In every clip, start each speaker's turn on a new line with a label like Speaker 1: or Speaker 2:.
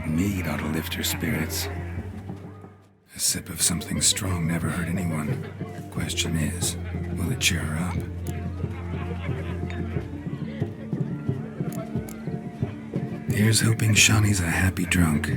Speaker 1: good mead ought to lift her spirits. A sip of something strong never hurt anyone. Question is, will it cheer her up? Here's hoping Shawnee's a happy drunk.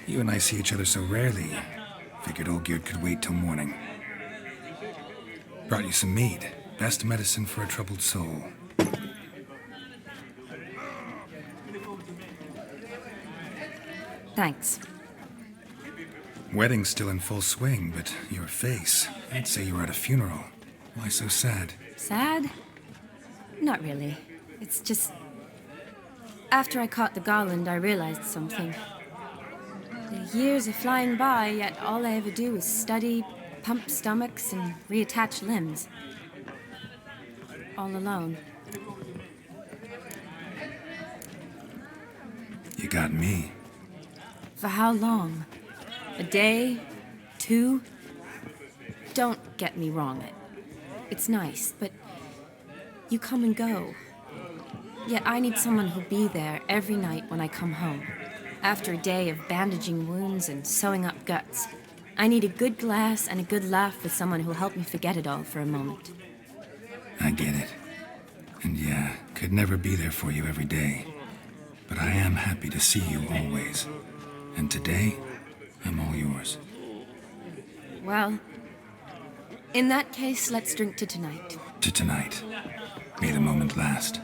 Speaker 1: You and I see each other so rarely. Figured Olgierd could wait till morning. Brought you some mead. Best medicine for a troubled soul.
Speaker 2: Thanks.
Speaker 1: Wedding's still in full swing, but your face, I'd say you were at a funeral. Why so sad?
Speaker 2: Sad? Not really. It's just... After I caught the garland, I realized something. The years are flying by, yet all I ever do is study, pump stomachs, and reattach limbs. All alone.
Speaker 1: You got me.
Speaker 2: For how long? A day? 2? Don't get me wrong. It's nice, but you come and go. Yet I need someone who'll be there every night when I come home. After a day of bandaging wounds and sewing up guts, I need a good glass and a good laugh with someone who'll help me forget it all for a moment.
Speaker 1: I get it. And yeah, could never be there for you every day. But I am happy to see you always. And today, I'm all yours.
Speaker 2: Well, in that case, let's drink to tonight.
Speaker 1: To tonight. May the moment last.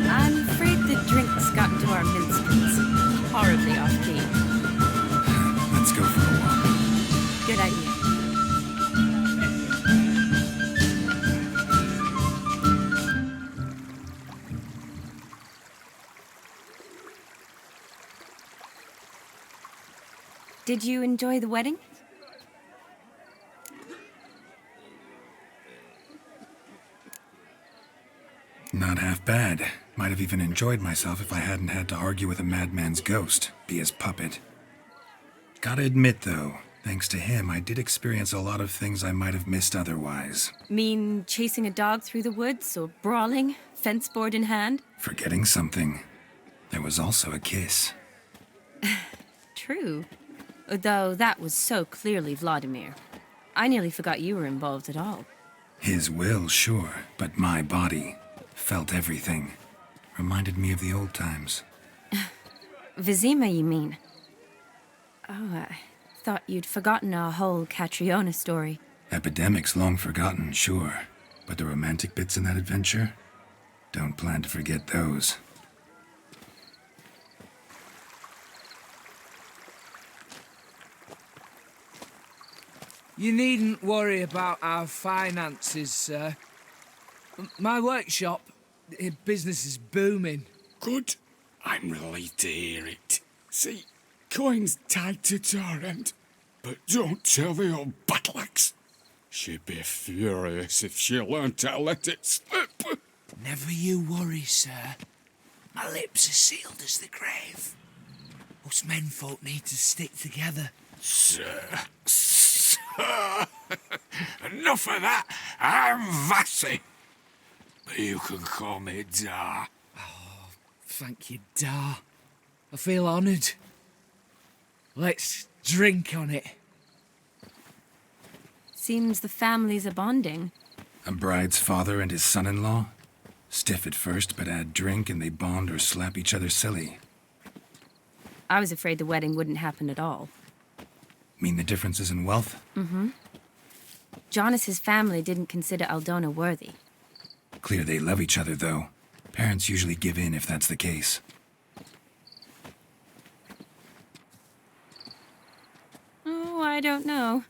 Speaker 2: I'm afraid the drinks got into our mincemeats. Horribly off-key.
Speaker 1: Let's go for a walk.
Speaker 2: Good idea. Did you enjoy the wedding?
Speaker 1: Not half bad. Might have even enjoyed myself if I hadn't had to argue with a madman's ghost, be his puppet. Gotta admit, though, thanks to him, I did experience a lot of things I might have missed otherwise.
Speaker 2: Mean chasing a dog through the woods, or brawling, fence board in hand?
Speaker 1: Forgetting something. There was also a kiss.
Speaker 2: True. Though that was so clearly Vladimir. I nearly forgot you were involved at all.
Speaker 1: His will, sure, but my body felt everything. Reminded me of the old times.
Speaker 2: Vizima, you mean? Oh, I thought you'd forgotten our whole Catriona story.
Speaker 1: Epidemics long forgotten, sure. But the romantic bits in that adventure? Don't plan to forget those.
Speaker 3: You needn't worry about our finances, sir. My workshop, business is booming.
Speaker 4: Good. I'm relieved to hear it. See, coin's tied to Torrent, but don't tell the old battle-axe. She'd be furious if she learned to let it slip.
Speaker 3: Never you worry, sir. My lips are sealed as the grave. Us menfolk need to stick together.
Speaker 4: Sir. Enough of that. I'm Vassy. But you can call me Dar.
Speaker 3: Oh, thank you, Dar. I feel honoured. Let's drink on it.
Speaker 2: Seems the families are bonding.
Speaker 1: A bride's father and his son-in-law? Stiff at first, but add drink and they bond or slap each other silly.
Speaker 2: I was afraid the wedding wouldn't happen at all.
Speaker 1: Mean the differences in wealth?
Speaker 2: Mm-hmm. Jonas's family didn't consider Aldona worthy.
Speaker 1: Clear they love each other, though. Parents usually give in if that's the case.
Speaker 2: Oh, I don't know.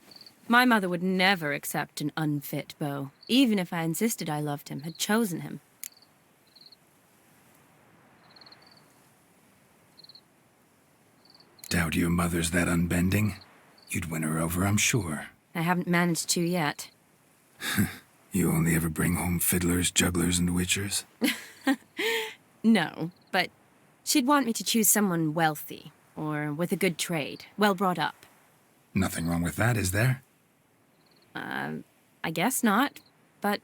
Speaker 2: My mother would never accept an unfit beau, even if I insisted I loved him, had chosen him.
Speaker 1: Doubt your mother's that unbending? You'd win her over, I'm sure.
Speaker 2: I haven't managed to yet.
Speaker 1: You only ever bring home fiddlers, jugglers, and witchers?
Speaker 2: No, but she'd want me to choose someone wealthy, or with a good trade, well brought up.
Speaker 1: Nothing wrong with that, is there?
Speaker 2: I guess not, but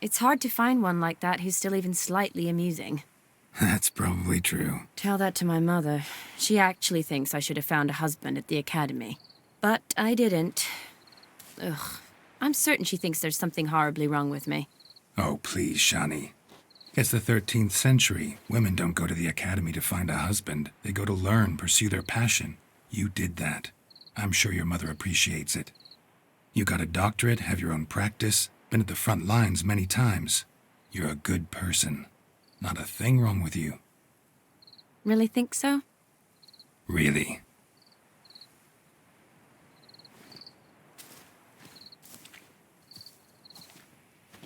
Speaker 2: it's hard to find one like that who's still even slightly amusing.
Speaker 1: That's probably true.
Speaker 2: Tell that to my mother. She actually thinks I should have found a husband at the academy. But I didn't. Ugh. I'm certain she thinks there's something horribly wrong with me.
Speaker 1: Oh, please, Shani. It's the 13th century. Women don't go to the academy to find a husband. They go to learn, pursue their passion. You did that. I'm sure your mother appreciates it. You got a doctorate, have your own practice, been at the front lines many times. You're a good person. Not a thing wrong with you.
Speaker 2: Really think so?
Speaker 1: Really.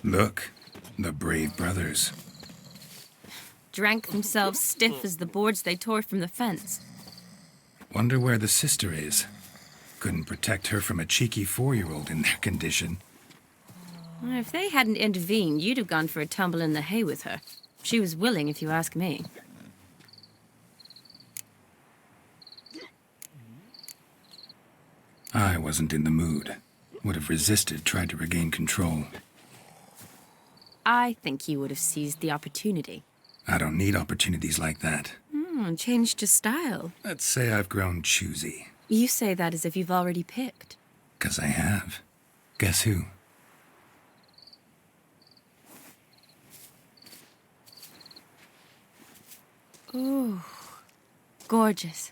Speaker 1: Look, the brave brothers.
Speaker 2: Drank themselves stiff as the boards they tore from the fence.
Speaker 1: Wonder where the sister is. Couldn't protect her from a cheeky 4-year-old in their condition.
Speaker 2: Well, if they hadn't intervened, you'd have gone for a tumble in the hay with her. She was willing, if you ask me.
Speaker 1: I wasn't in the mood. Would have resisted, tried to regain control.
Speaker 2: I think you would have seized the opportunity.
Speaker 1: I don't need opportunities like that.
Speaker 2: Changed your style.
Speaker 1: Let's say I've grown choosy.
Speaker 2: You say that as if you've already picked.
Speaker 1: 'Cause I have. Guess who?
Speaker 2: Ooh, gorgeous.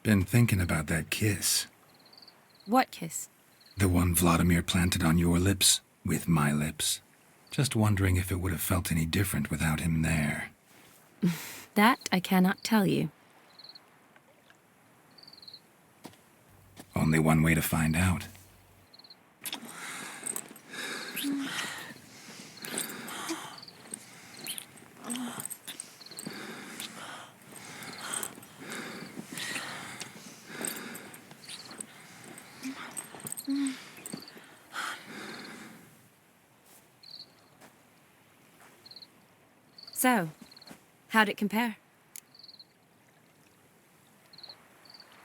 Speaker 1: Been thinking about that kiss.
Speaker 2: What kiss?
Speaker 1: The one Vladimir planted on your lips, with my lips. Just wondering if it would have felt any different without him there.
Speaker 2: That I cannot tell you.
Speaker 1: Only one way to find out.
Speaker 2: So, how'd it compare?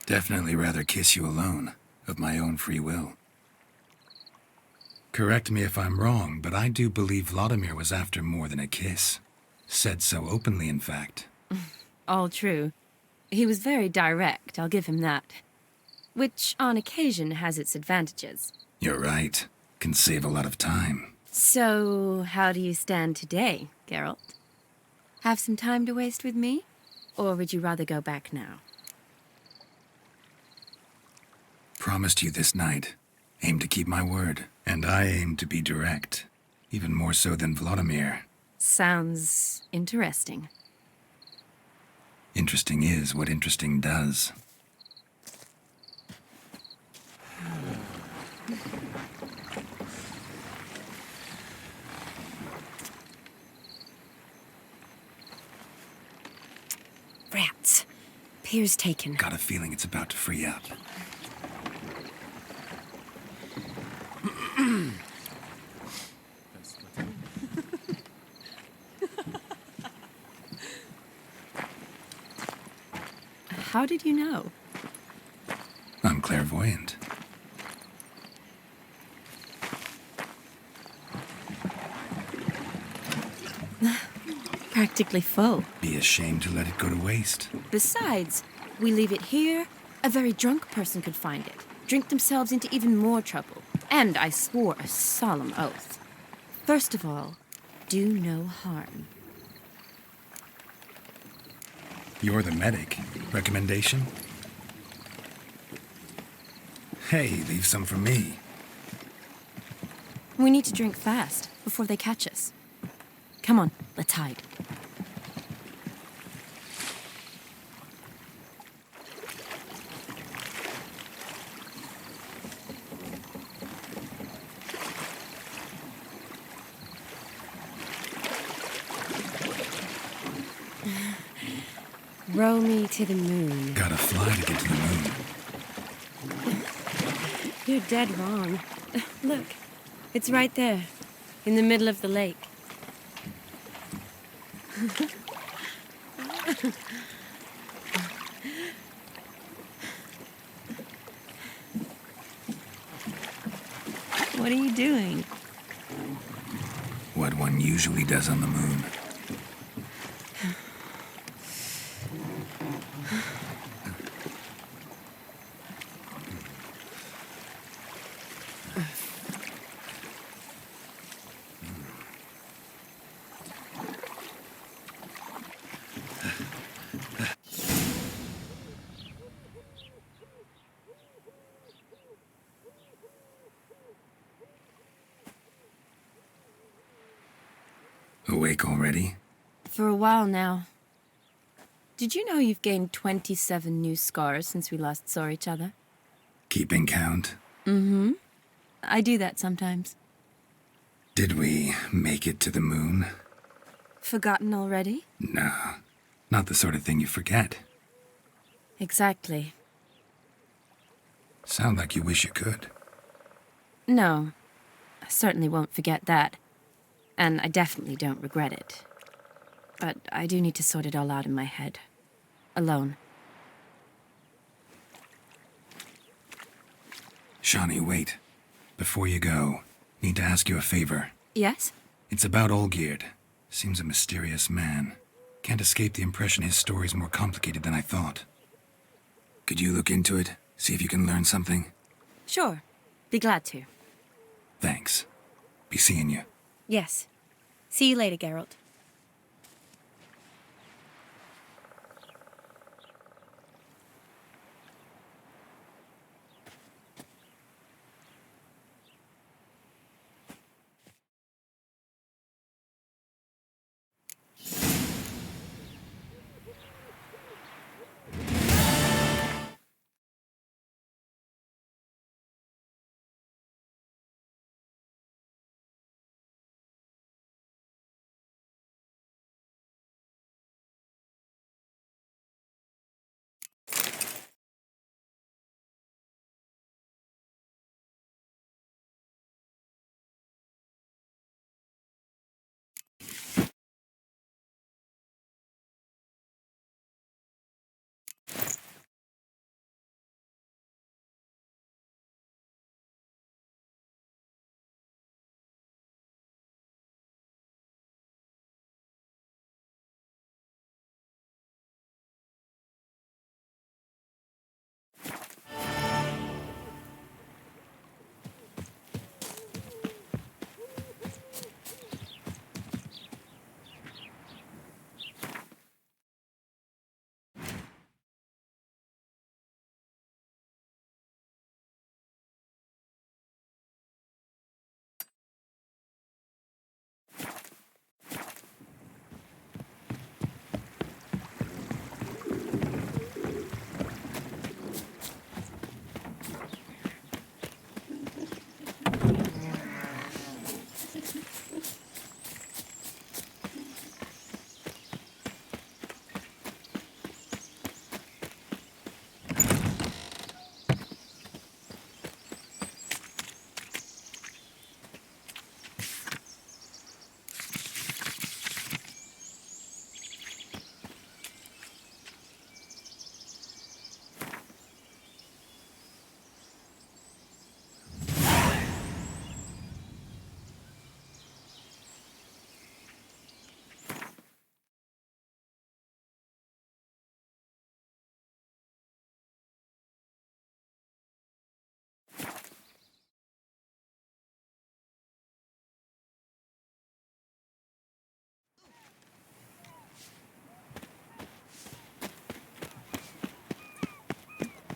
Speaker 1: Definitely rather kiss you alone, of my own free will. Correct me if I'm wrong, but I do believe Vladimir was after more than a kiss. Said so openly, in fact.
Speaker 2: All true. He was very direct, I'll give him that. Which, on occasion, has its advantages.
Speaker 1: You're right. Can save a lot of time.
Speaker 2: So, how do you stand today, Geralt? Have some time to waste with me? Or would you rather go back now?
Speaker 1: Promised you this night. Aim to keep my word. And I aim to be direct. Even more so than Vladimir.
Speaker 2: Sounds interesting.
Speaker 1: Interesting is what interesting does.
Speaker 2: Rats. Pier's taken.
Speaker 1: Got a feeling it's about to free up.
Speaker 2: How did you know?
Speaker 1: I'm clairvoyant.
Speaker 2: Practically full.
Speaker 1: Be ashamed to let it go to waste.
Speaker 2: Besides, we leave it here, a very drunk person could find it, drink themselves into even more trouble. And I swore a solemn oath. First of all, do no harm.
Speaker 1: You're the medic. Recommendation? Hey, leave some for me.
Speaker 2: We need to drink fast, before they catch us. Come on, let's hide. Row me to the moon.
Speaker 1: Gotta fly to get to the moon.
Speaker 2: You're dead wrong. Look, it's right there, in the middle of the lake. What are you doing?
Speaker 1: What one usually does on the moon. Awake already?
Speaker 2: For a while now. Did you know you've gained 27 new scars since we last saw each other?
Speaker 1: Keeping count?
Speaker 2: Mm-hmm. I do that sometimes.
Speaker 1: Did we make it to the moon?
Speaker 2: Forgotten already?
Speaker 1: No, not the sort of thing you forget.
Speaker 2: Exactly.
Speaker 1: Sound like you wish you could.
Speaker 2: No, I certainly won't forget that. And I definitely don't regret it. But I do need to sort it all out in my head. Alone.
Speaker 1: Shawnee, wait. Before you go, need to ask you a favor.
Speaker 2: Yes?
Speaker 1: It's about Olgierd. Seems a mysterious man. Can't escape the impression his story's more complicated than I thought. Could you look into it? See if you can learn something?
Speaker 2: Sure. Be glad to.
Speaker 1: Thanks. Be seeing you.
Speaker 2: Yes. See you later, Geralt.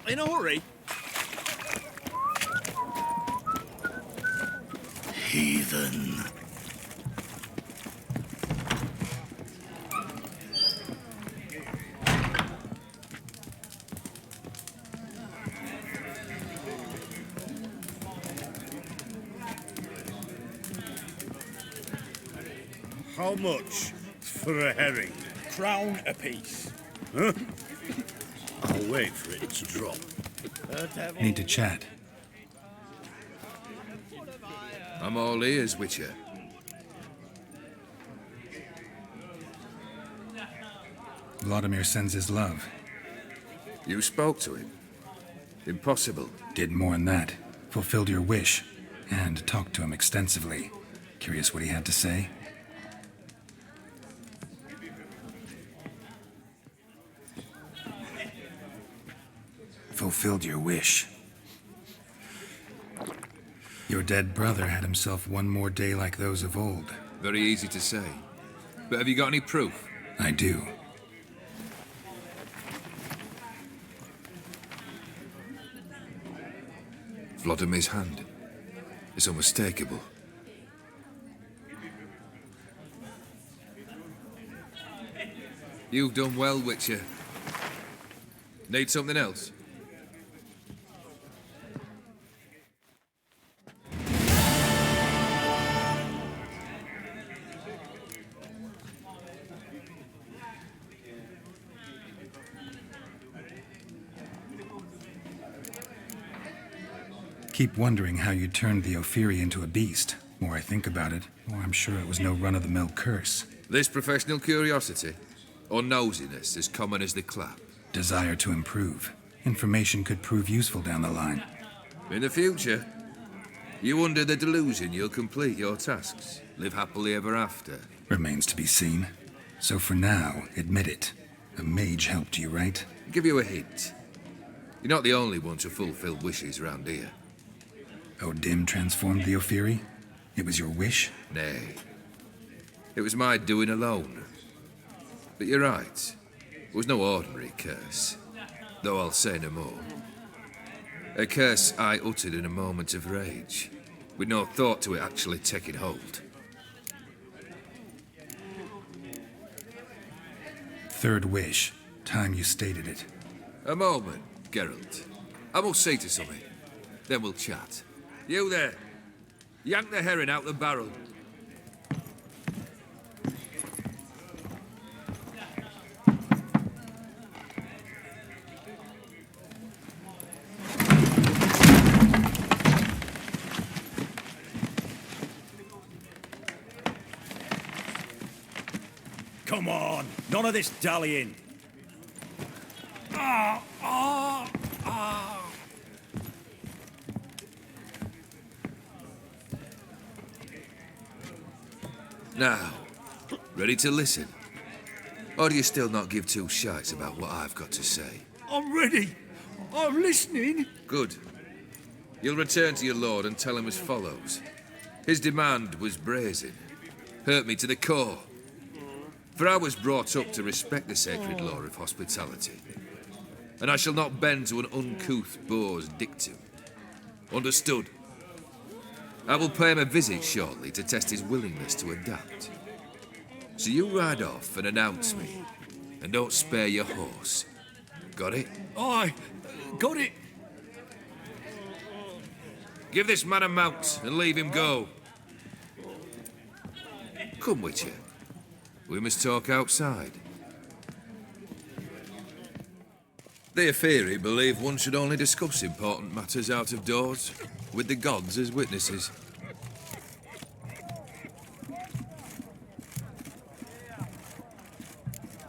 Speaker 5: In a hurry? Heathen. How much for a herring? crown apiece.
Speaker 6: I'll wait for it to drop.
Speaker 1: Need to chat.
Speaker 7: I'm all ears, Witcher.
Speaker 1: Vladimir sends his love.
Speaker 7: You spoke to him? Impossible.
Speaker 1: Did more than that. Fulfilled your wish. And talked to him extensively. Curious what he had to say? Fulfilled your wish. Your dead brother had himself one more day like those of old.
Speaker 7: Very easy to say. But have you got any proof?
Speaker 1: I do.
Speaker 7: Vladimir's hand. It's unmistakable. You've done well, Witcher. Need something else?
Speaker 1: Keep wondering how you turned the Ophiri into a beast. More I think about it, more I'm sure it was no run-of-the-mill curse.
Speaker 7: This professional curiosity, or nosiness as common as the clap.
Speaker 1: Desire to improve. Information could prove useful down the line.
Speaker 7: In the future, you under the delusion you'll complete your tasks, live happily ever after.
Speaker 1: Remains to be seen. So for now, admit it. A mage helped you, right?
Speaker 7: I'll give you a hint. You're not the only one to fulfill wishes round here.
Speaker 1: Odim transformed the Ophiri? It was your wish?
Speaker 7: Nay. It was my doing alone. But you're right. It was no ordinary curse. Though I'll say no more. A curse I uttered in a moment of rage, with no thought to it actually taking hold.
Speaker 1: Third wish. Time you stated it.
Speaker 7: A moment, Geralt. I must see to something. Then we'll chat. You there. Yank the herring out the barrel.
Speaker 5: Come on, none of this dallying.
Speaker 7: Now, ready to listen? Or do you still not give two shites about what I've got to say?
Speaker 5: I'm ready. I'm listening.
Speaker 7: Good. You'll return to your lord and tell him as follows. His demand was brazen. Hurt me to the core. For I was brought up to respect the sacred law of hospitality. And I shall not bend to an uncouth boor's dictum. Understood? I will pay him a visit shortly to test his willingness to adapt. So you ride off and announce me. And don't spare your horse. Got it?
Speaker 5: Aye, got it.
Speaker 7: Give this man a mount and leave him go. Come, Witcher. We must talk outside. The Ophiri believe one should only discuss important matters out of doors, with the gods as witnesses.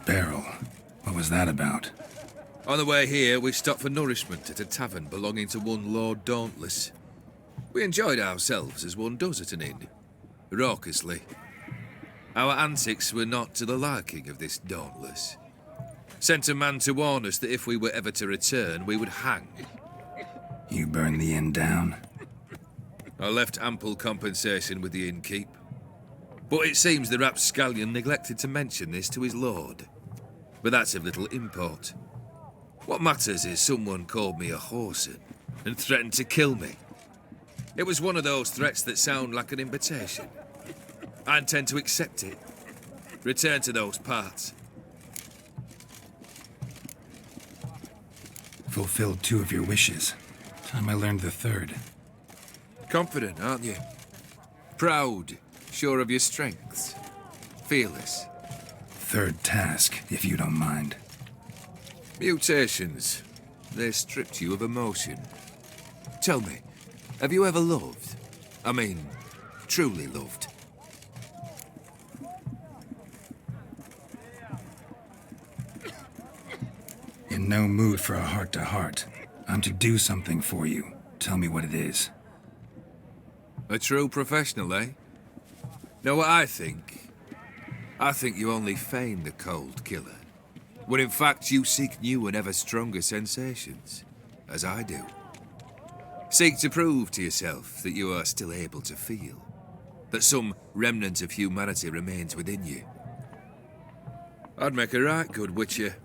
Speaker 1: Beryl. What was that about?
Speaker 7: On the way here, we stopped for nourishment at a tavern belonging to one Lord Dauntless. We enjoyed ourselves as one does at an inn, raucously. Our antics were not to the liking of this Dauntless. Sent a man to warn us that if we were ever to return, we would hang.
Speaker 1: You burned the inn down?
Speaker 7: I left ample compensation with the innkeep. But it seems the rapscallion neglected to mention this to his lord. But that's of little import. What matters is someone called me a whoreson and threatened to kill me. It was one of those threats that sound like an invitation. I intend to accept it. Return to those parts.
Speaker 1: Fulfilled 2 of your wishes. Time I learned the 3rd.
Speaker 7: Confident, aren't you? Proud, sure of your strengths. Fearless.
Speaker 1: third task, if you don't mind.
Speaker 7: Mutations. They stripped you of emotion. Tell me, have you ever loved? I mean, truly loved?
Speaker 1: In no mood for a heart-to-heart. I'm to do something for you. Tell me what it is.
Speaker 7: A true professional, eh? Know what I think? I think you only feign the cold killer, when in fact you seek new and ever stronger sensations, as I do. Seek to prove to yourself that you are still able to feel, that some remnant of humanity remains within you. I'd make a right good witcher.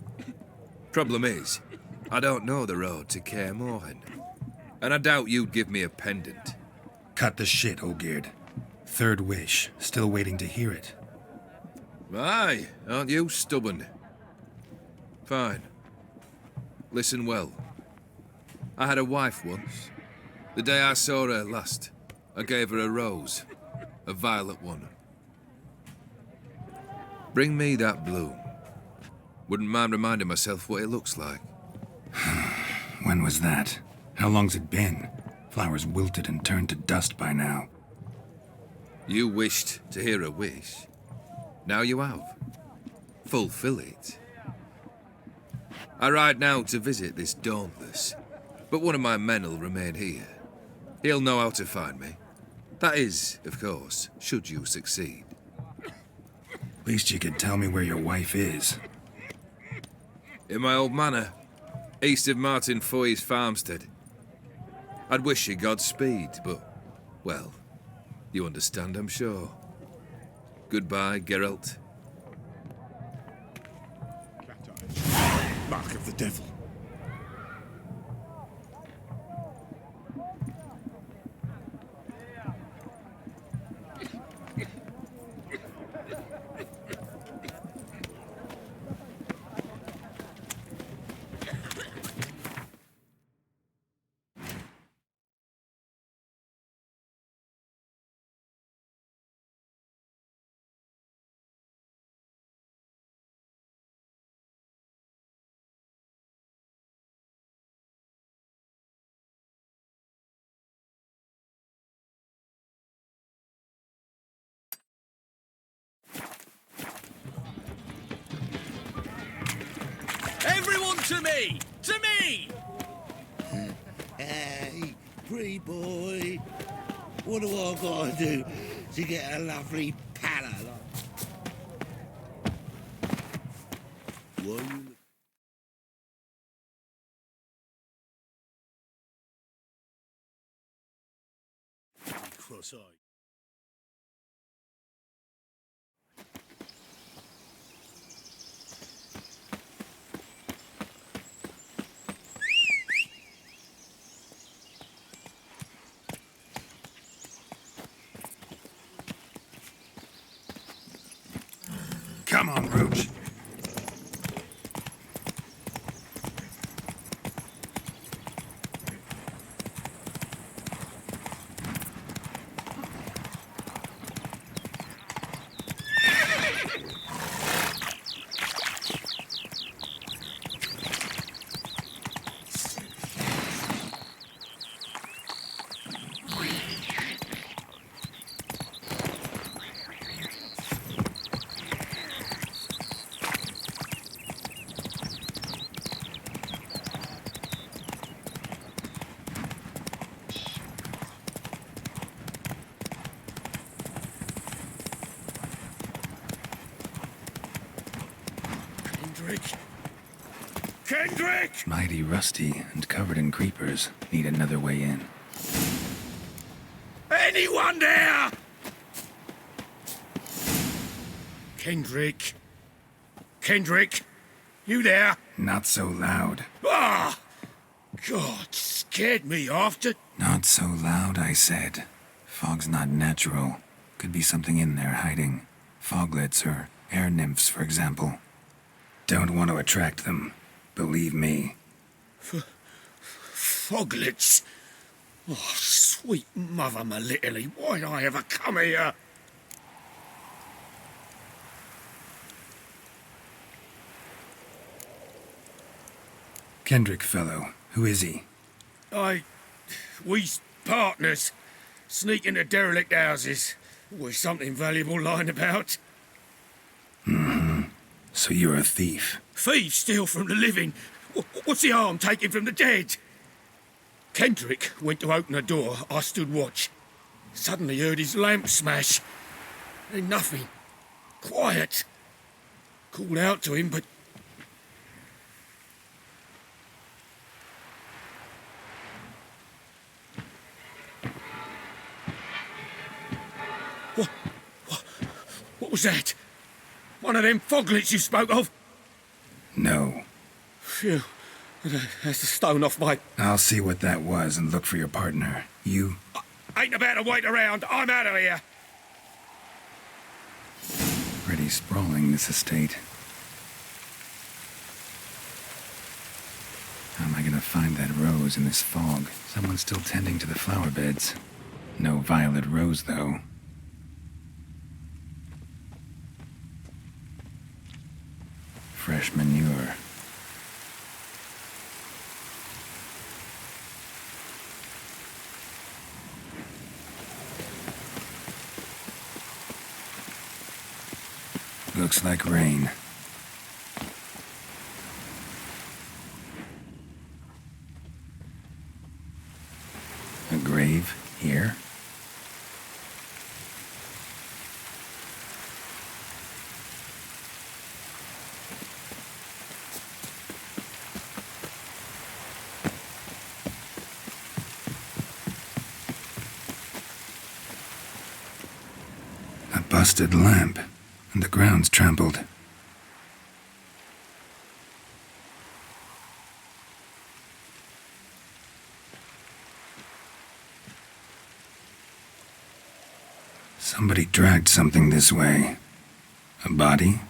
Speaker 7: Problem is, I don't know the road to Kaer Morhen, and I doubt you'd give me a pendant.
Speaker 1: Cut the shit, Olgierd. Third wish. Still waiting to hear it.
Speaker 7: Aye, aren't you stubborn? Fine. Listen well. I had a wife once. The day I saw her last, I gave her a rose. A violet one. Bring me that bloom. Wouldn't mind reminding myself what it looks like.
Speaker 1: When was that? How long's it been? Flowers wilted and turned to dust by now.
Speaker 7: You wished to hear a wish. Now you have. Fulfill it. I ride now to visit this Dauntless, but one of my men will remain here. He'll know how to find me. That is, of course, should you succeed.
Speaker 1: Least you could tell me where your wife is.
Speaker 7: In my old manor, east of Martin Foy's farmstead. I'd wish you Godspeed, but, well, you understand, I'm sure. Goodbye, Geralt.
Speaker 5: Mark of the devil. Everyone to me! To me!
Speaker 3: Hey, pretty boy. What do I gotta do to get a lovely pala like? What are you...
Speaker 5: Cross-eyed.
Speaker 1: Come on, Roach.
Speaker 5: Kendrick!
Speaker 1: Mighty rusty and covered in creepers. Need another way in.
Speaker 5: Anyone there? Kendrick? Kendrick? You there?
Speaker 1: Not so loud.
Speaker 5: Ah! God, scared me after.
Speaker 1: Not so loud, I said. Fog's not natural. Could be something in there hiding. Foglets or air nymphs, for example. Don't want to attract them. Believe me.
Speaker 5: Foglets? Oh, sweet mother, my little, why'd I ever come here?
Speaker 1: Kendrick fellow. Who is he?
Speaker 5: We's partners. Sneak into derelict houses. With something valuable lying about.
Speaker 1: So you're a thief.
Speaker 5: Thieves steal from the living. What's the harm taking from the dead? Kendrick went to open a door. I stood watch. Suddenly heard his lamp smash. Then nothing. Quiet. Called out to him, but... What was that? One of them foglets you spoke of?
Speaker 1: No.
Speaker 5: Phew. That's the stone off my...
Speaker 1: I'll see what that was and look for your partner. You...
Speaker 5: Ain't about to wait around. I'm out of here.
Speaker 1: Pretty sprawling, this estate. How am I gonna find that rose in this fog? Someone's still tending to the flower beds. No violet rose, though. Fresh manure. Looks like rain. A grave here? A busted lamp, and the ground's trampled. Somebody dragged something this way. A body?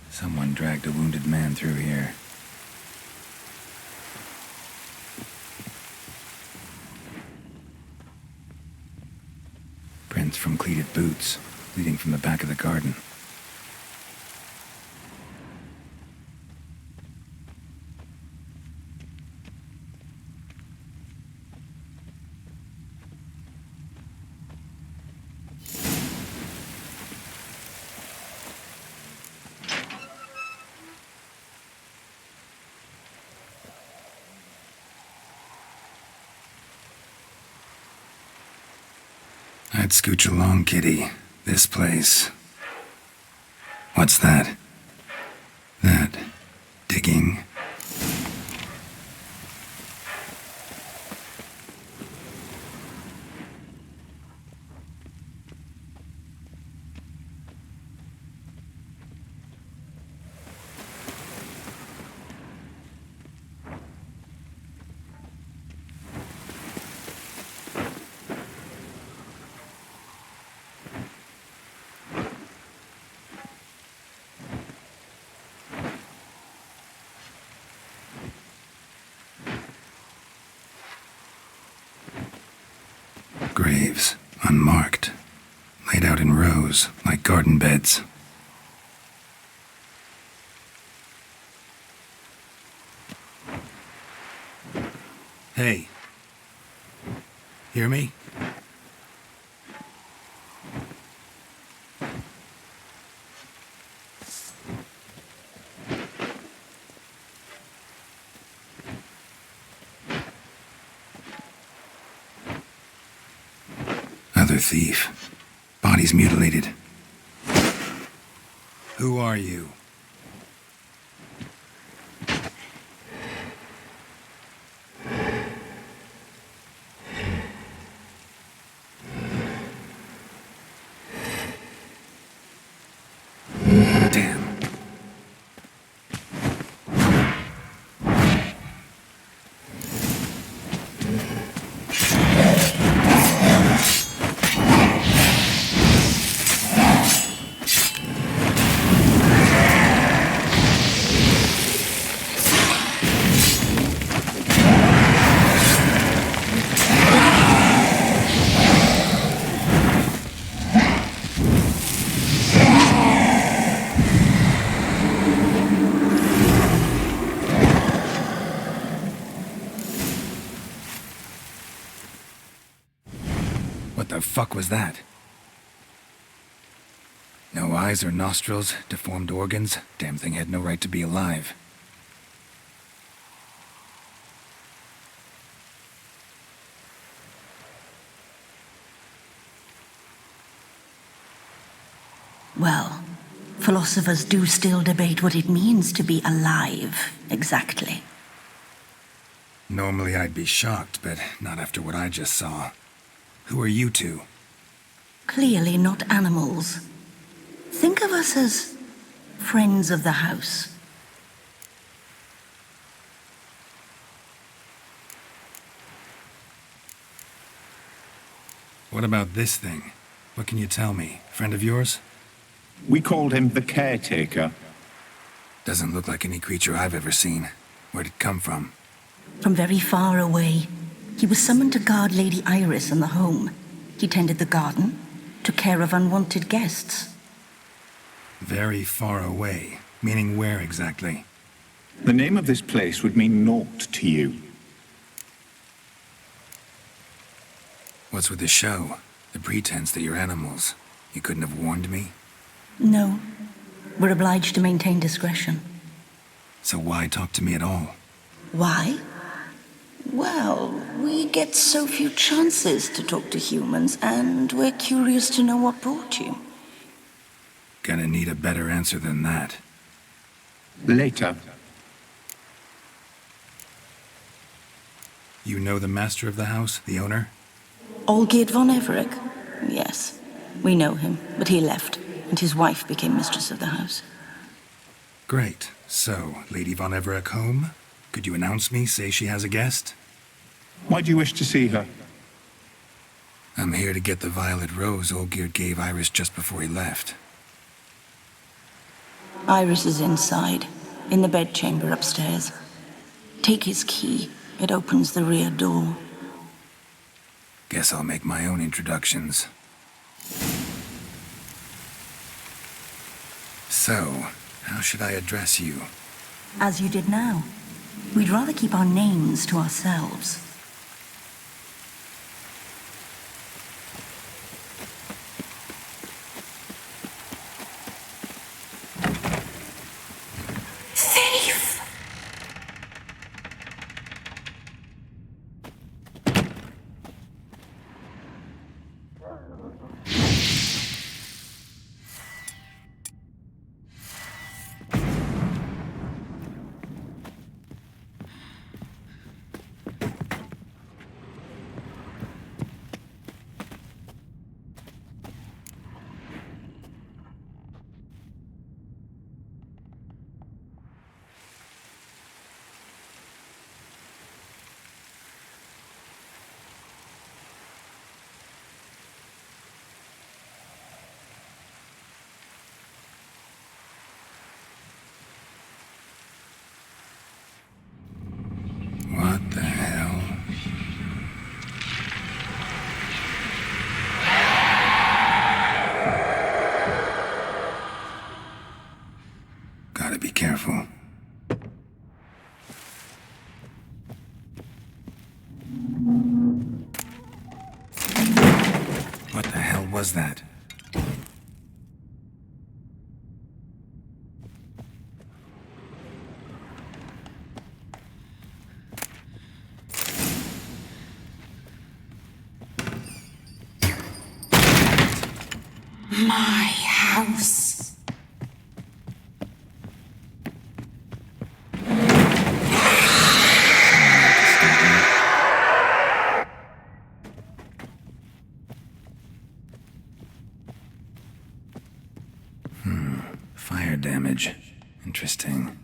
Speaker 1: Someone dragged a wounded man through here. Prints from cleated boots, leading from the back of the garden. I'd scooch along, kitty. This place. What's that? That. Digging. Graves, unmarked, laid out in rows like garden beds. Hey. Hear me? Another thief. Body's mutilated. Who are you? Damn. fuck was that? No eyes or nostrils, deformed organs. Damn thing had no right to be alive.
Speaker 6: Well, philosophers do still debate what it means to be alive, exactly.
Speaker 1: Normally I'd be shocked, but not after what I just saw. Who are you two?
Speaker 6: Clearly not animals. Think of us as friends of the house.
Speaker 1: What about this thing? What can you tell me? Friend of yours?
Speaker 8: We called him the caretaker.
Speaker 1: Doesn't look like any creature I've ever seen. Where'd it come from?
Speaker 6: From very far away. He was summoned to guard Lady Iris and the home. He tended the garden, took care of unwanted guests.
Speaker 1: Very far away. Meaning where exactly?
Speaker 8: The name of this place would mean naught to you.
Speaker 1: What's with the show? The pretense that you're animals. You couldn't have warned me?
Speaker 6: No. We're obliged to maintain discretion.
Speaker 1: So why talk to me at all?
Speaker 6: Why? Well, we get so few chances to talk to humans, and we're curious to know what brought you.
Speaker 1: Gonna need a better answer than that.
Speaker 8: Later.
Speaker 1: You know the master of the house, the owner?
Speaker 6: Olgierd von Everec? Yes. We know him, but he left, and his wife became mistress of the house.
Speaker 1: Great. So, Lady von Everec home? Could you announce me, say she has a guest?
Speaker 8: Why do you wish to see her?
Speaker 1: I'm here to get the violet rose Olgierd gave Iris just before he left.
Speaker 6: Iris is inside, in the bedchamber upstairs. Take his key. It opens the rear door.
Speaker 1: Guess I'll make my own introductions. So, how should I address you?
Speaker 6: As you did now. We'd rather keep our names to ourselves. Thief!
Speaker 1: What the hell? Gotta be careful. What the hell was that?
Speaker 6: My house.
Speaker 1: Fire damage. Interesting.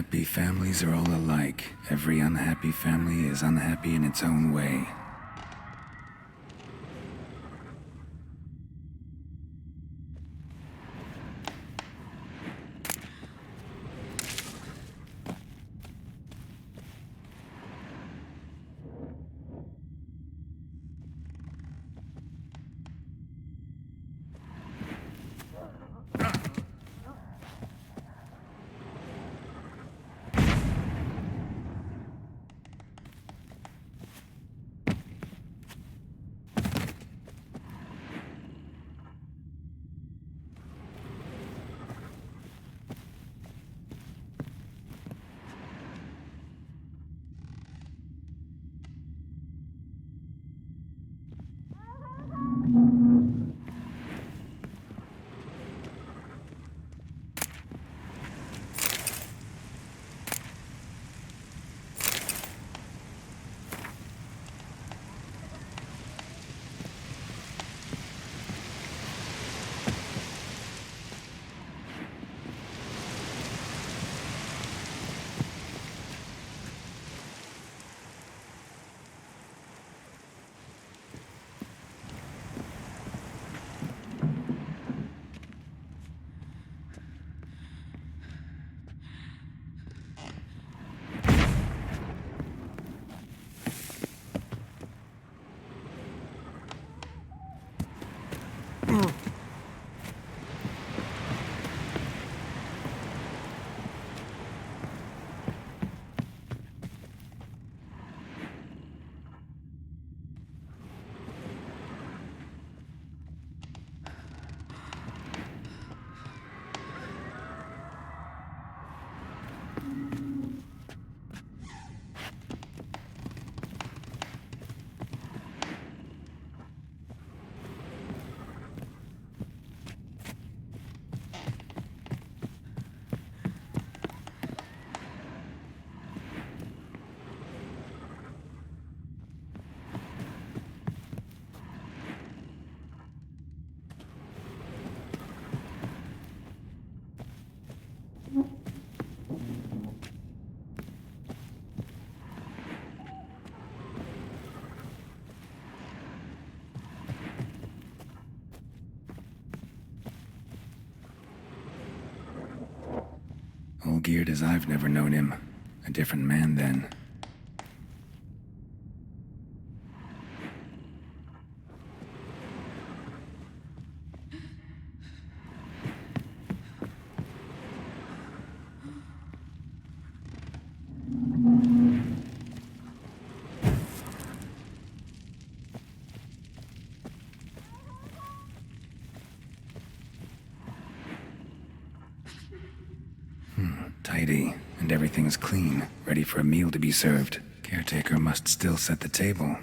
Speaker 1: Happy families are all alike. Every unhappy family is unhappy in its own way. All geared as I've never known him. A different man then. Tidy, and everything's clean, ready for a meal to be served. Caretaker must still set the table.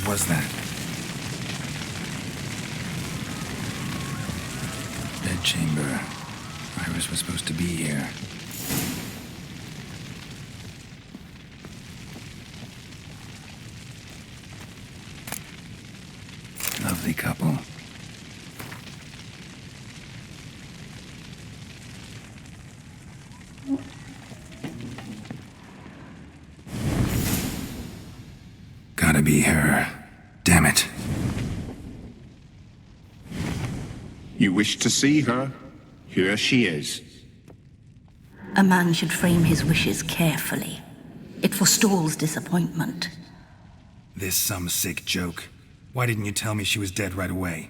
Speaker 1: Was that? Bedchamber. Iris was supposed to be here. Lovely couple. Gotta be her. Damn it.
Speaker 8: You wish to see her? Here she is.
Speaker 6: A man should frame his wishes carefully. It forestalls disappointment.
Speaker 1: This some sick joke. Why didn't you tell me she was dead right away?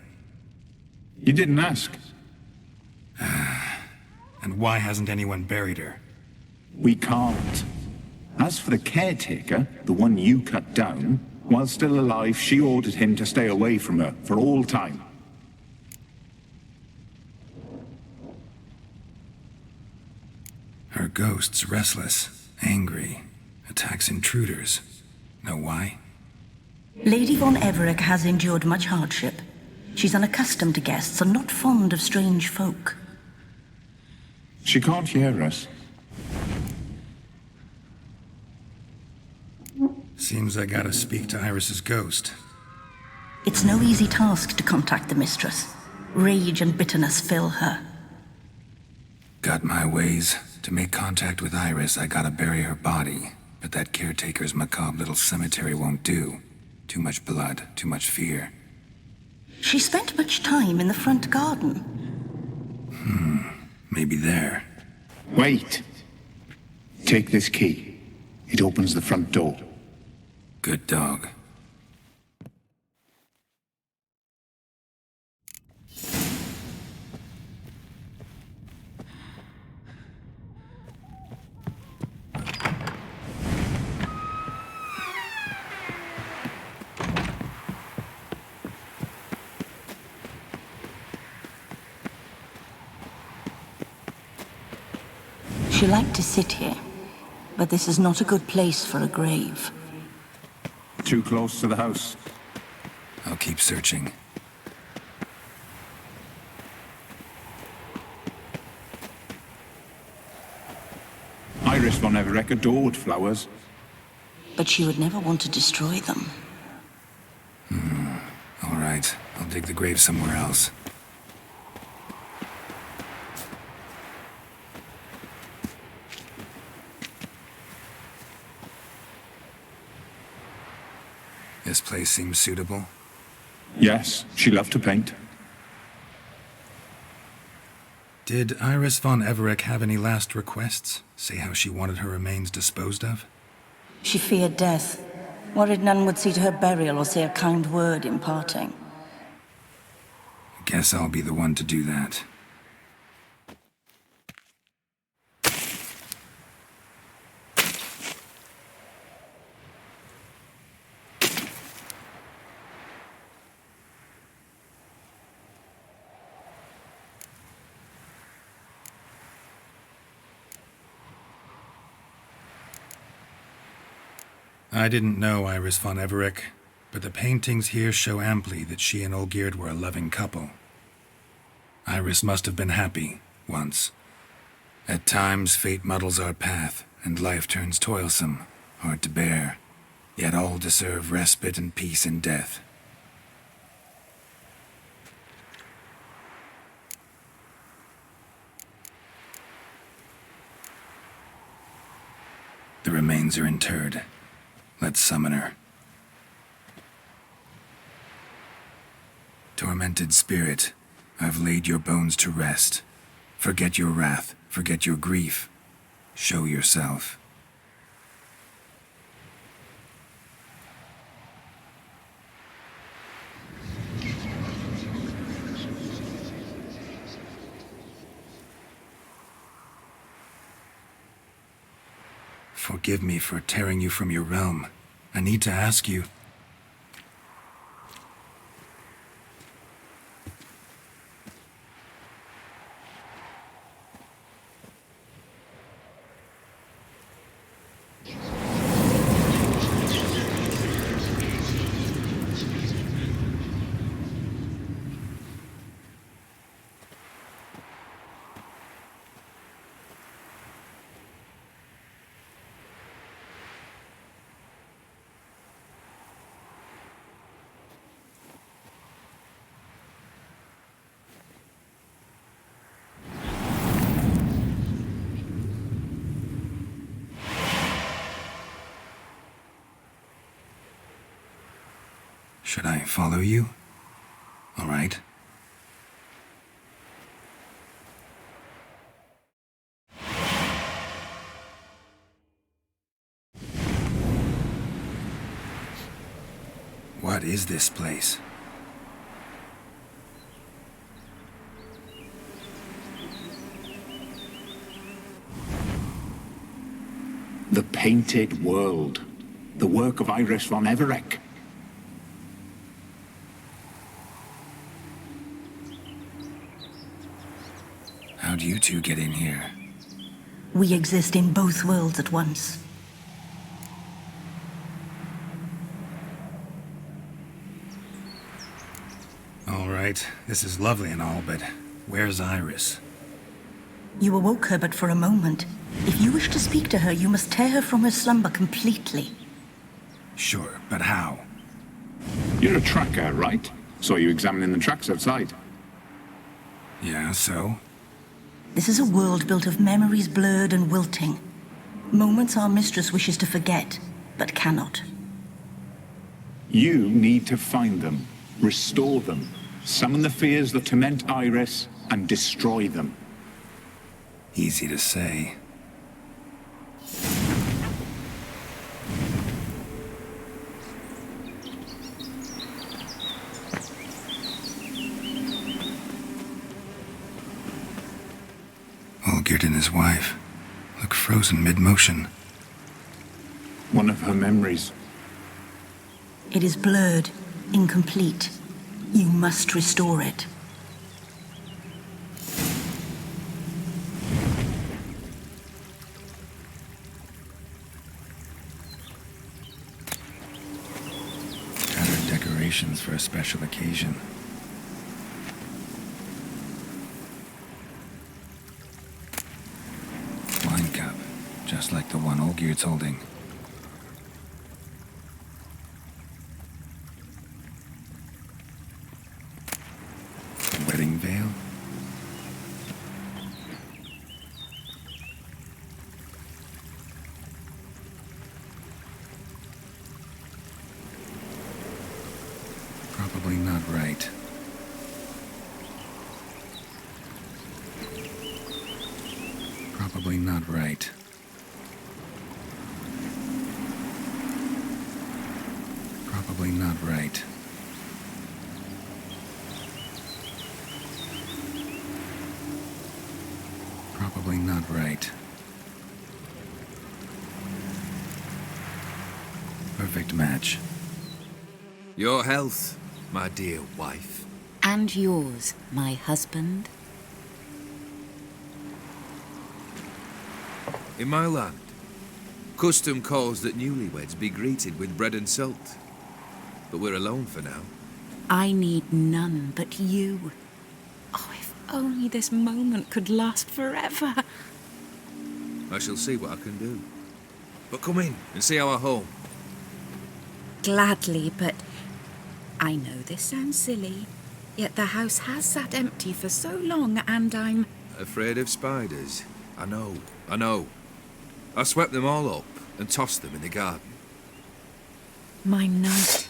Speaker 8: You didn't ask.
Speaker 1: And why hasn't anyone buried her?
Speaker 8: We can't. As for the caretaker, the one you cut down, while still alive, she ordered him to stay away from her for all time.
Speaker 1: Her ghost's restless, angry, attacks intruders. Know why?
Speaker 6: Lady von Everett has endured much hardship. She's unaccustomed to guests and not fond of strange folk.
Speaker 8: She can't hear us.
Speaker 1: Seems I gotta speak to Iris's ghost.
Speaker 6: It's no easy task to contact the mistress. Rage and bitterness fill her.
Speaker 1: Got my ways. To make contact with Iris, I gotta bury her body. But that caretaker's macabre little cemetery won't do. Too much blood, too much fear.
Speaker 6: She spent much time in the front garden.
Speaker 1: Maybe there.
Speaker 8: Wait. Take this key. It opens the front door.
Speaker 1: Good dog.
Speaker 6: She liked to sit here, but this is not a good place for a grave.
Speaker 8: Too close to the house.
Speaker 1: I'll keep searching.
Speaker 8: Iris von Everett adored flowers.
Speaker 6: But she would never want to destroy them.
Speaker 1: All right, I'll dig the grave somewhere else. This place seems suitable.
Speaker 8: Yes, she loved to paint.
Speaker 1: Did Iris von Everett have any last requests? Say how she wanted her remains disposed of?
Speaker 6: She feared death, worried none would see to her burial or say a kind word in parting.
Speaker 1: Guess I'll be the one to do that. I didn't know Iris von Everec, but the paintings here show amply that she and Olgierd were a loving couple. Iris must have been happy, once. At times, fate muddles our path, and life turns toilsome, hard to bear. Yet all deserve respite and peace in death. The remains are interred. Let's summon her. Tormented spirit, I've laid your bones to rest. Forget your wrath, forget your grief. Show yourself. Forgive me for tearing you from your realm. I need to ask you. Should I follow you? All right. What is this place?
Speaker 8: The Painted World. The work of Iris von Everec.
Speaker 1: How'd you two get in here?
Speaker 6: We exist in both worlds at once.
Speaker 1: All right, this is lovely and all, but where's Iris?
Speaker 6: You awoke her but for a moment. If you wish to speak to her, you must tear her from her slumber completely.
Speaker 1: Sure, but how?
Speaker 8: You're a tracker, right? Saw you examining the tracks outside.
Speaker 1: Yeah, so?
Speaker 6: This is a world built of memories blurred and wilting. Moments our mistress wishes to forget, but cannot.
Speaker 8: You need to find them, restore them, summon the fears that torment Iris, and destroy them.
Speaker 1: Easy to say. Olgierd and his wife look frozen mid-motion.
Speaker 8: One of her memories.
Speaker 6: It is blurred, incomplete. You must restore it.
Speaker 1: Tattered decorations for a special occasion. Wine cup, just like the one Olgierd's holding. Wedding veil? Probably not right. Probably not right. Probably not right. Probably not right. Perfect match.
Speaker 7: Your health, my dear wife.
Speaker 9: And yours, my husband.
Speaker 7: In my land, custom calls that newlyweds be greeted with bread and salt. But we're alone for now.
Speaker 9: I need none but you. Oh, if only this moment could last forever.
Speaker 7: I shall see what I can do. But come in and see our home.
Speaker 9: Gladly, but I know this sounds silly, yet the house has sat empty for so long and I'm...
Speaker 7: Afraid of spiders? I know. I swept them all up and tossed them in the garden.
Speaker 9: My knight,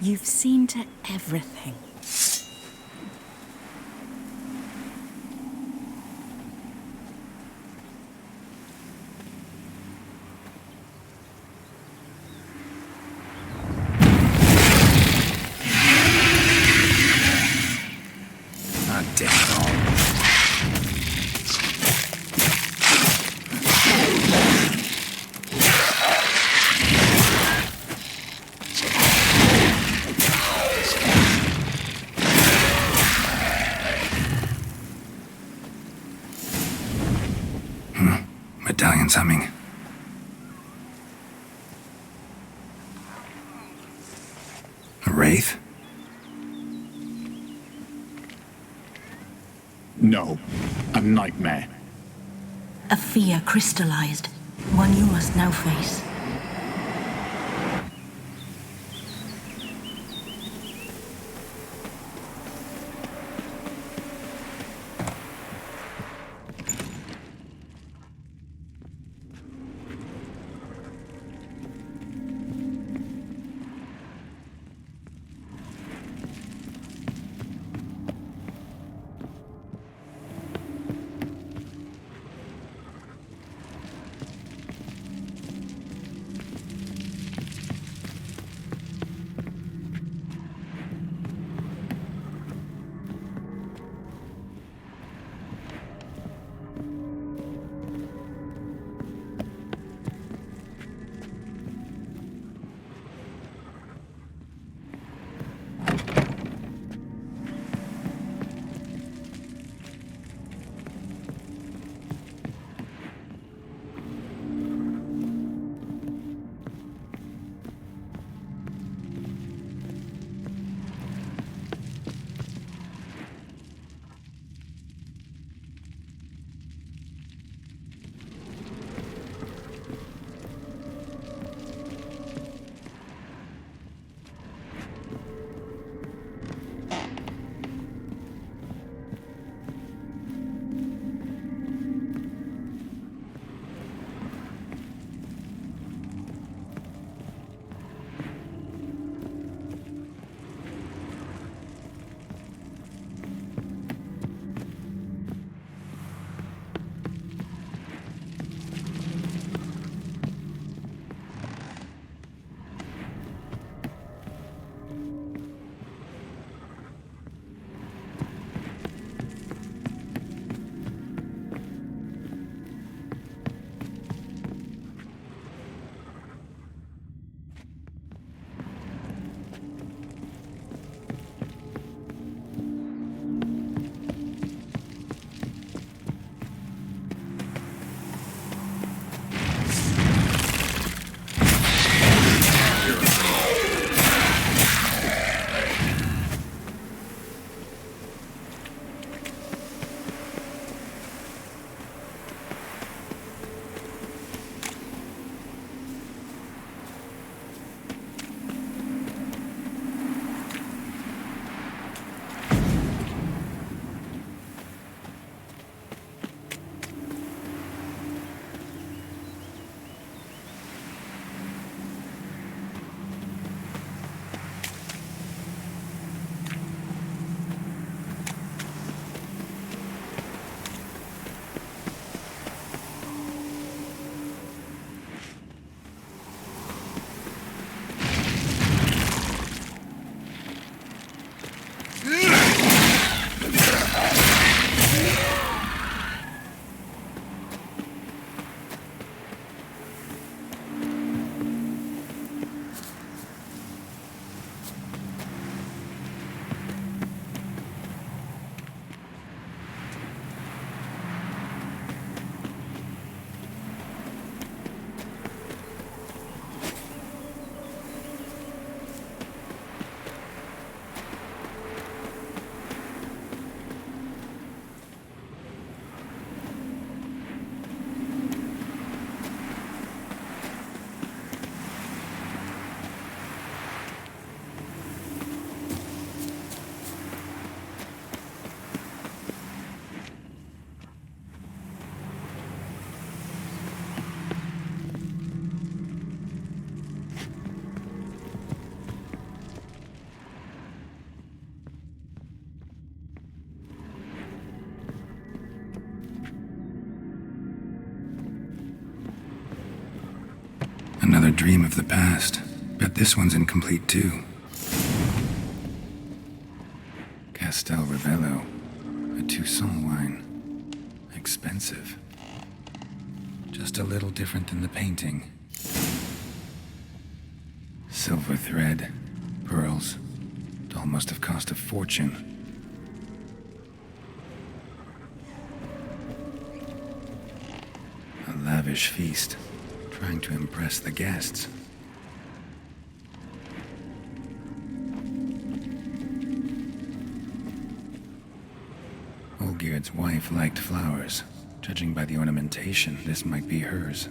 Speaker 9: you've seen to everything.
Speaker 1: Ah, damn it all. Medallion's humming. A wraith?
Speaker 8: No, a nightmare.
Speaker 6: A fear crystallized, one you must now face.
Speaker 1: a dream of the past. Bet this one's incomplete too. Castel Rebello, a Toussaint wine. Expensive. Just a little different than the painting. Silver thread, pearls. Doll must have cost a fortune. A lavish feast, trying to impress the guests. Olgierd's wife liked flowers. Judging by the ornamentation, this might be hers.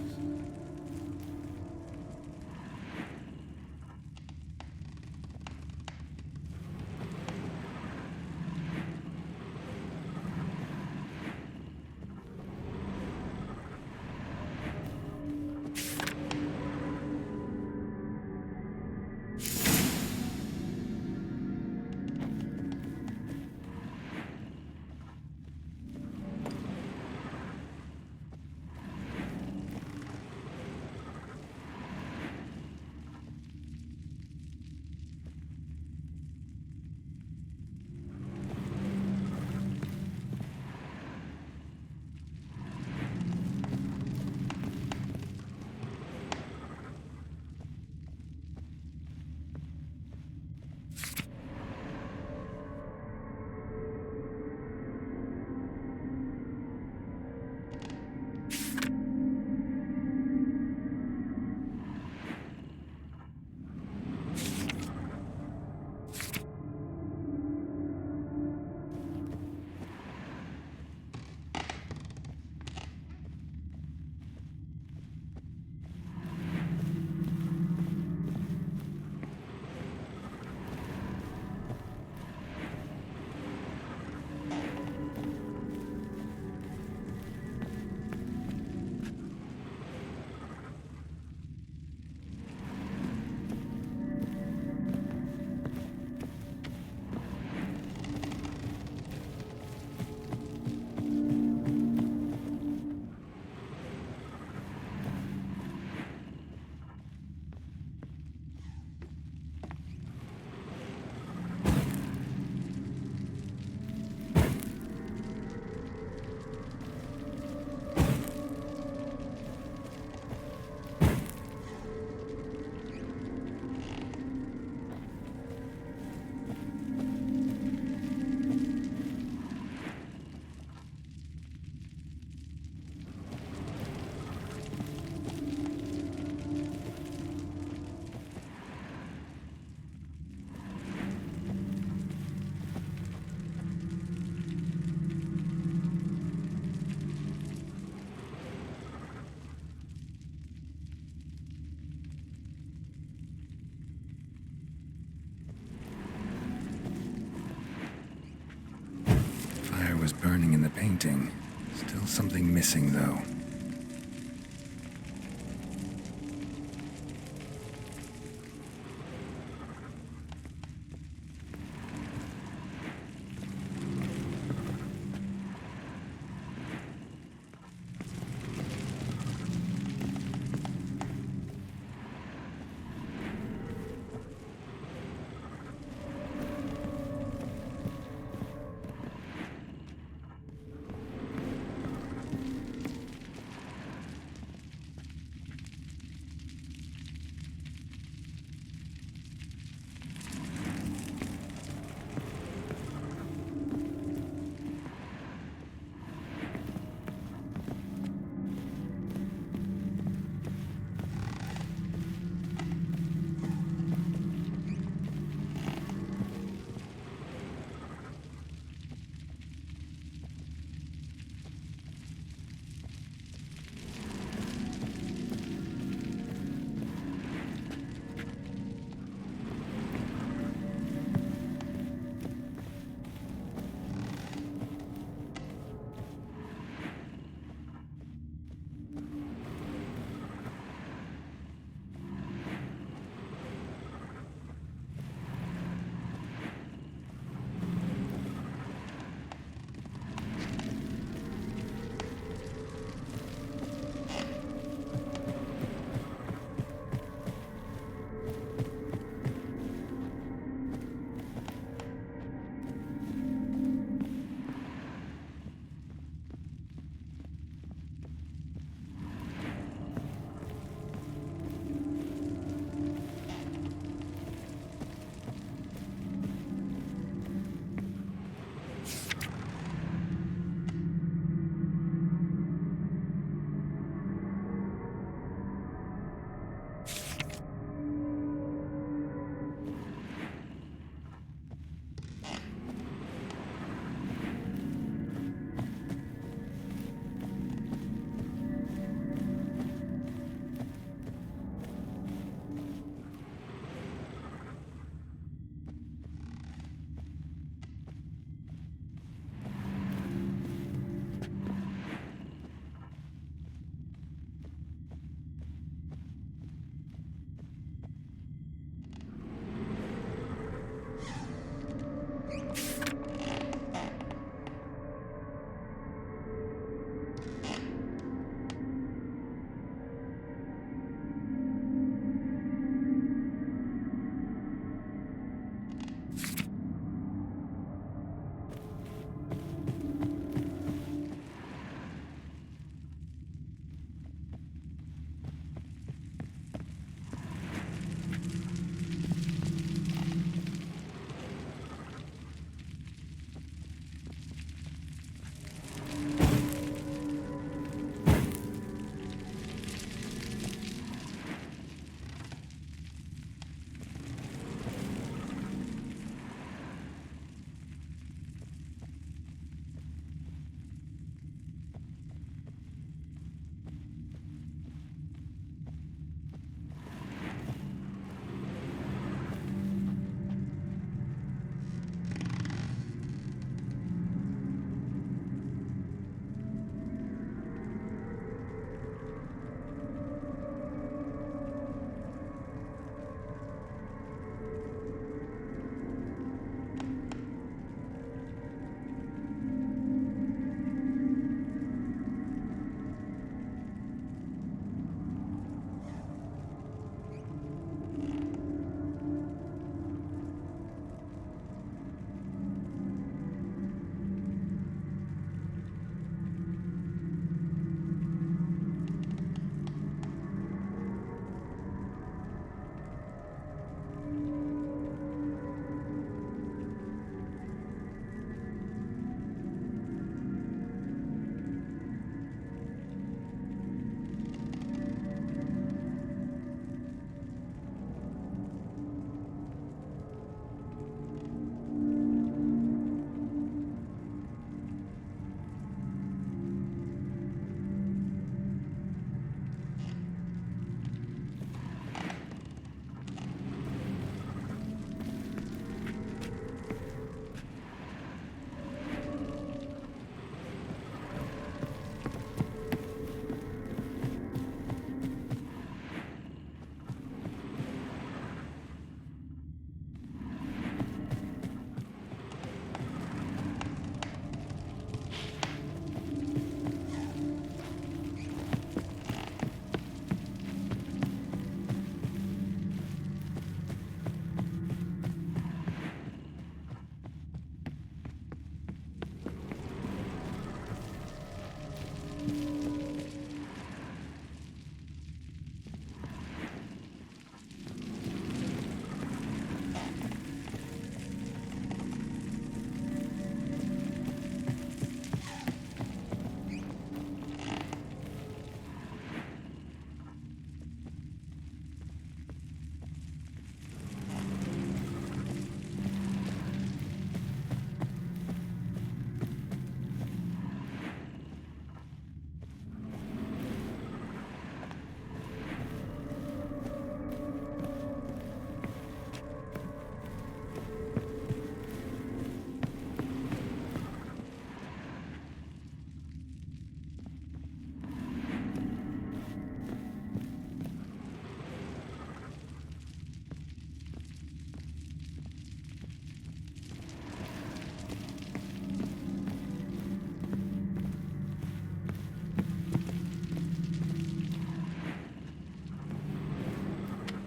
Speaker 1: Was burning in the painting. Still something missing, though.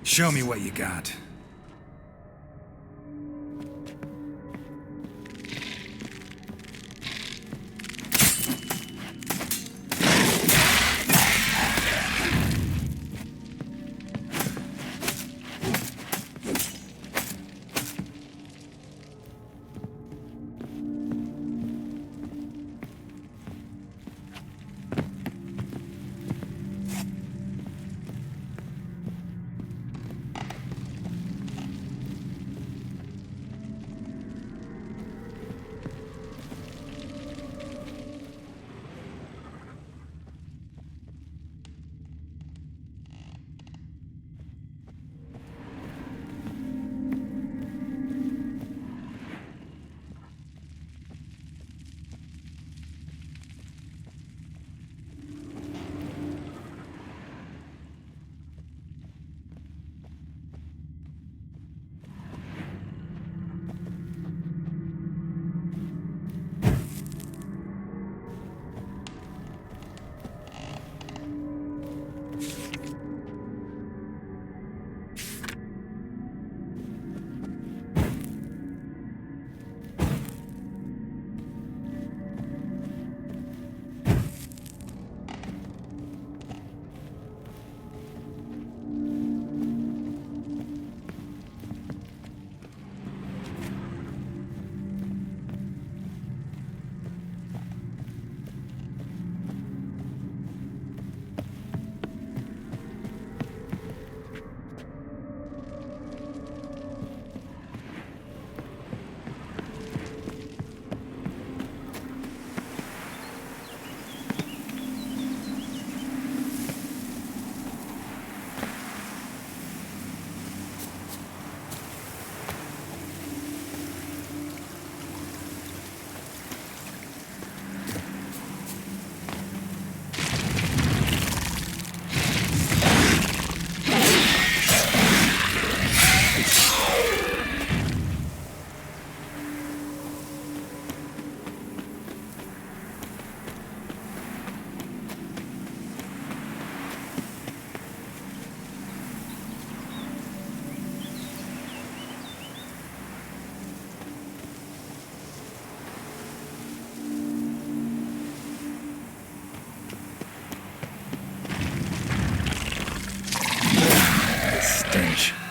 Speaker 1: Show me what you got. Stench.